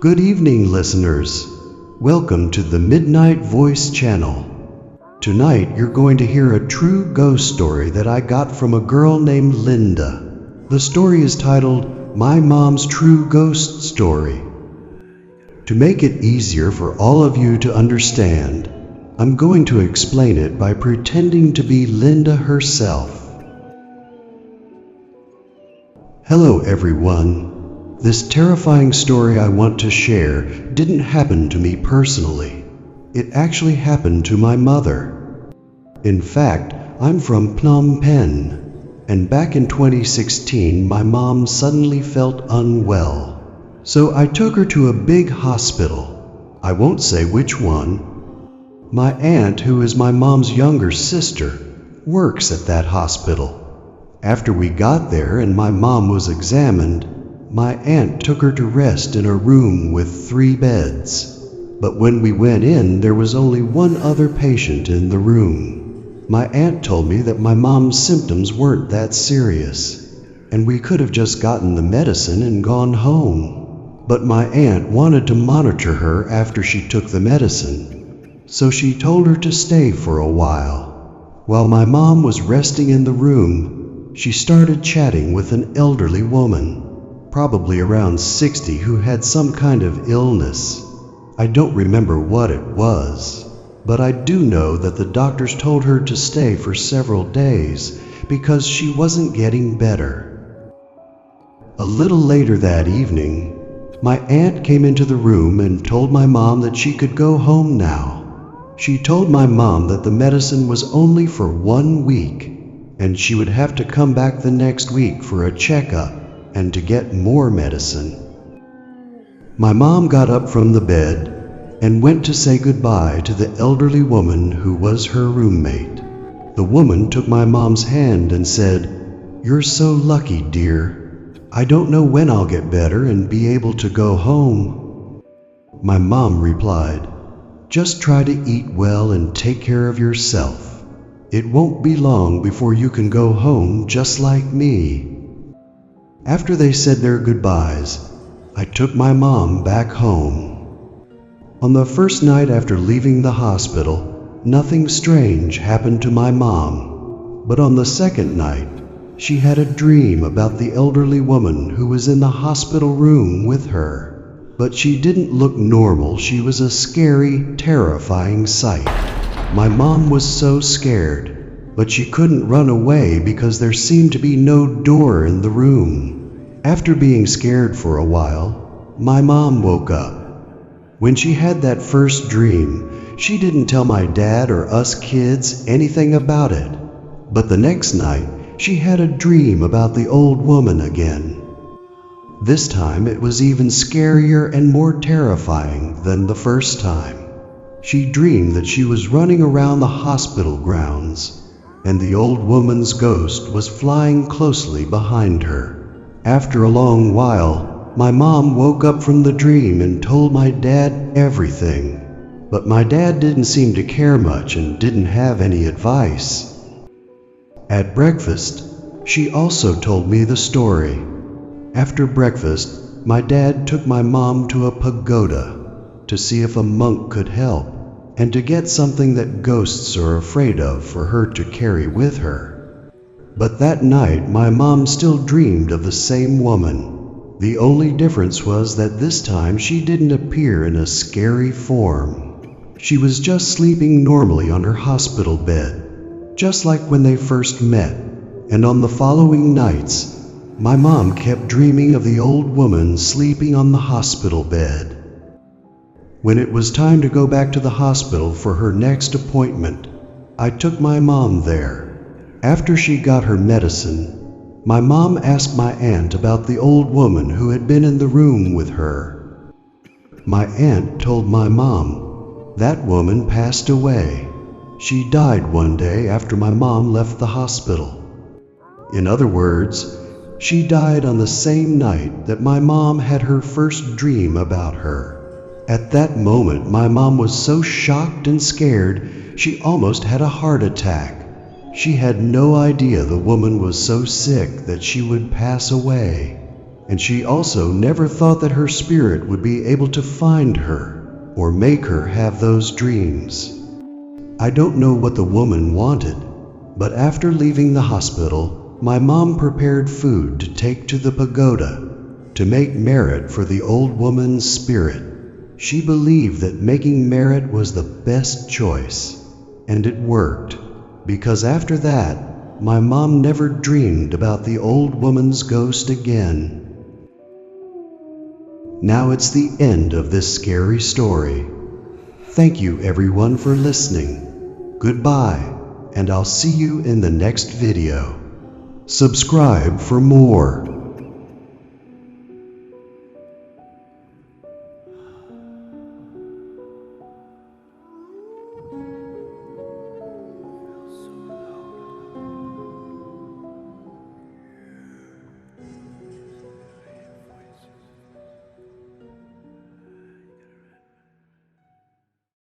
Good evening, listeners. Welcome to the Midnight Voice channel. Tonight you're going to hear a true ghost story that I got from a girl named Linda. The story is titled My Mom's True Ghost Story. To make it easier for all of you to understand, I'm going to explain it by pretending to be Linda herself. Hello everyone. This terrifying story I want to share didn't happen to me personally. It actually happened to my mother. In fact, I'm from Phnom Penh, and back in 2016 my mom suddenly felt unwell. So I took her to a big hospital. I won't say which one. My aunt, who is my mom's younger sister, works at that hospital. After we got there and my mom was examined, my aunt took her to rest in a room with 3 beds. But when we went in, there was only one other patient in the room. My aunt told me that my mom's symptoms weren't that serious, and we could have just gotten the medicine and gone home. But my aunt wanted to monitor her after she took the medicine, so she told her to stay for a while. While my mom was resting in the room, she started chatting with an elderly woman, probably around 60, who had some kind of illness. I don't remember what it was, but I do know that the doctors told her to stay for several days because she wasn't getting better. A little later that evening, my aunt came into the room and told my mom that she could go home now. She told my mom that the medicine was only for 1 week, and she would have to come back the next week for a checkup and to get more medicine. My mom got up from the bed and went to say goodbye to the elderly woman who was her roommate. The woman took my mom's hand and said, "You're so lucky, dear. I don't know when I'll get better and be able to go home." My mom replied, "Just try to eat well and take care of yourself. It won't be long before you can go home just like me." After they said their goodbyes, I took my mom back home. On the first night after leaving the hospital, nothing strange happened to my mom. But on the second night, she had a dream about the elderly woman who was in the hospital room with her. But she didn't look normal. She was a scary, terrifying sight. My mom was so scared, but she couldn't run away because there seemed to be no door in the room. After being scared for a while, my mom woke up. When she had that first dream, she didn't tell my dad or us kids anything about it. But the next night, she had a dream about the old woman again. This time it was even scarier and more terrifying than the first time. She dreamed that she was running around the hospital grounds, and the old woman's ghost was flying closely behind her. After a long while, my mom woke up from the dream and told my dad everything. But my dad didn't seem to care much and didn't have any advice. At breakfast, she also told me the story. After breakfast, my dad took my mom to a pagoda to see if a monk could help, and to get something that ghosts are afraid of for her to carry with her. But that night, my mom still dreamed of the same woman. The only difference was that this time she didn't appear in a scary form. She was just sleeping normally on her hospital bed, just like when they first met. And on the following nights, my mom kept dreaming of the old woman sleeping on the hospital bed. When it was time to go back to the hospital for her next appointment, I took my mom there. After she got her medicine, my mom asked my aunt about the old woman who had been in the room with her. My aunt told my mom that woman passed away. She died one day after my mom left the hospital. In other words, she died on the same night that my mom had her first dream about her. At that moment, my mom was so shocked and scared, she almost had a heart attack. She had no idea the woman was so sick that she would pass away. And she also never thought that her spirit would be able to find her or make her have those dreams. I don't know what the woman wanted, but after leaving the hospital, my mom prepared food to take to the pagoda to make merit for the old woman's spirit. She believed that making merit was the best choice, and it worked, because after that, my mom never dreamed about the old woman's ghost again. Now it's the end of this scary story. Thank you everyone for listening. Goodbye, and I'll see you in the next video. Subscribe for more.